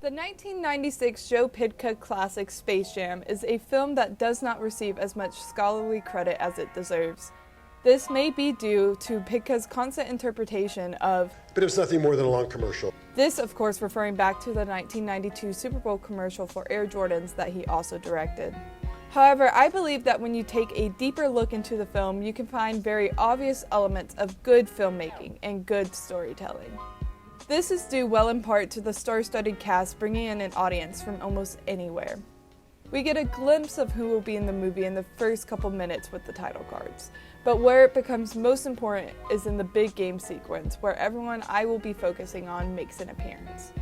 The 1996 Joe Pytka classic Space Jam is a film that does not receive as much scholarly credit as it deserves. This may be due to Pytka's constant interpretation of, but it was nothing more than a long commercial. This, of course, referring back to the 1992 Super Bowl commercial for Air Jordans that he also directed. However, I believe that when you take a deeper look into the film, you can find very obvious elements of good filmmaking and good storytelling. This is due well in part to the star-studded cast bringing in an audience from almost anywhere. We get a glimpse of who will be in the movie in the first couple minutes with the title cards, but where it becomes most important is in the big game sequence where everyone I will be focusing on makes an appearance.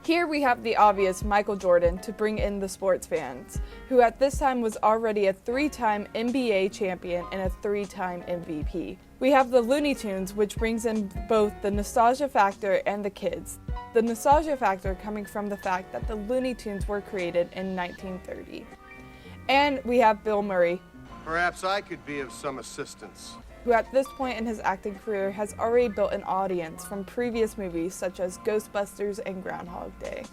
Here we have the obvious Michael Jordan to bring in the sports fans, who at this time was already a 3-time NBA champion and a 3-time MVP. We have the Looney Tunes, which brings in both the nostalgia factor and the kids. The nostalgia factor coming from the fact that the Looney Tunes were created in 1930. And we have Bill Murray, perhaps I could be of some assistance, who at this point in his acting career has already built an audience from previous movies such as Ghostbusters and Groundhog Day.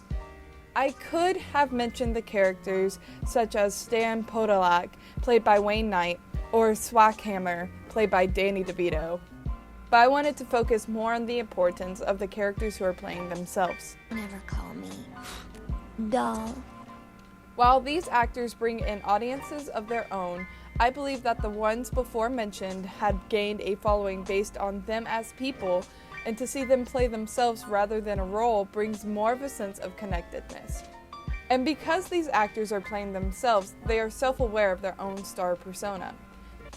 I could have mentioned the characters such as Stan Podolak, played by Wayne Knight, or Swackhammer, played by Danny DeVito, but I wanted to focus more on the importance of the characters who are playing themselves. Never call me doll. While these actors bring in audiences of their own, I believe that the ones before mentioned had gained a following based on them as people, and to see them play themselves rather than a role brings more of a sense of connectedness. And because these actors are playing themselves, they are self-aware of their own star persona.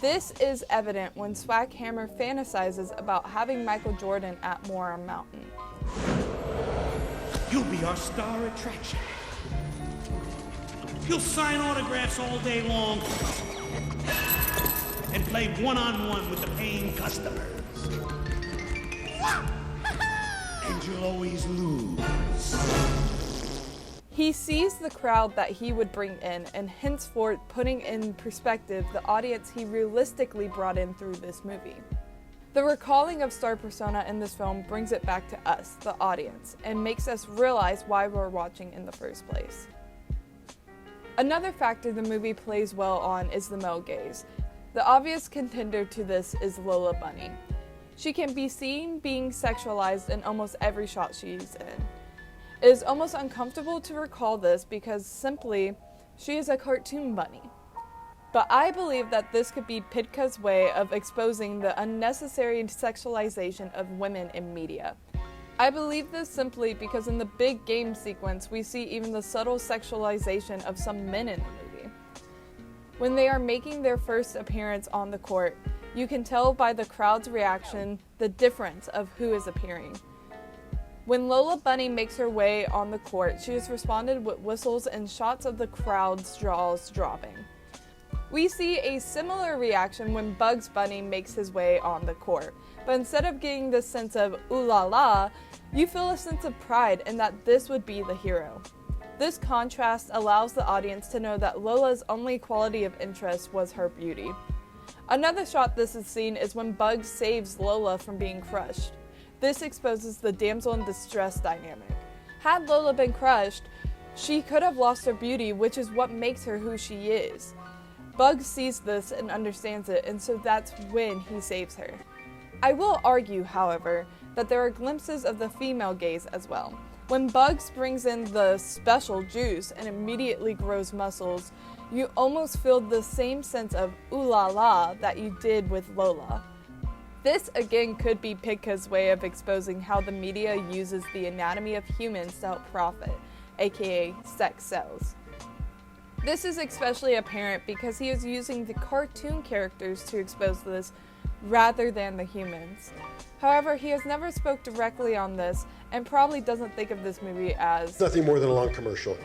This is evident when Swackhammer fantasizes about having Michael Jordan at Moron Mountain. You'll be our star attraction. You'll sign autographs all day long and play one-on-one with the paying customers. And you'll always lose. He sees the crowd that he would bring in, and henceforth putting in perspective the audience he realistically brought in through this movie. The recalling of star persona in this film brings it back to us, the audience, and makes us realize why we're watching in the first place. Another factor the movie plays well on is the male gaze. The obvious contender to this is Lola Bunny. She can be seen being sexualized in almost every shot she's in. It is almost uncomfortable to recall this because simply, she is a cartoon bunny. But I believe that this could be Pytka's way of exposing the unnecessary sexualization of women in media. I believe this simply because in the big game sequence, we see even the subtle sexualization of some men in the movie. When they are making their first appearance on the court, you can tell by the crowd's reaction the difference of who is appearing. When Lola Bunny makes her way on the court, she is responded with whistles and shots of the crowd's jaws dropping. We see a similar reaction when Bugs Bunny makes his way on the court, but instead of getting this sense of ooh la la, you feel a sense of pride in that this would be the hero. This contrast allows the audience to know that Lola's only quality of interest was her beauty. Another shot this is seen is when Bugs saves Lola from being crushed. This exposes the damsel in distress dynamic. Had Lola been crushed, she could have lost her beauty, which is what makes her who she is. Bugs sees this and understands it, and so that's when he saves her. I will argue, however, that there are glimpses of the female gaze as well. When Bugs brings in the special juice and immediately grows muscles, you almost feel the same sense of ooh la la that you did with Lola. This again could be Pytka's way of exposing how the media uses the anatomy of humans to help profit, aka sex sells. This is especially apparent because he is using the cartoon characters to expose this rather than the humans. However, he has never spoke directly on this and probably doesn't think of this movie as nothing more than a long commercial.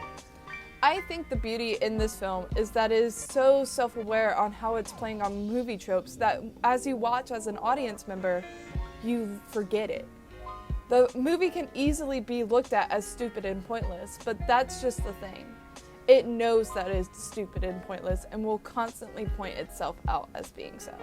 I think the beauty in this film is that it is so self-aware on how it's playing on movie tropes that as you watch as an audience member, you forget it. The movie can easily be looked at as stupid and pointless, but that's just the thing. It knows that it is stupid and pointless and will constantly point itself out as being so.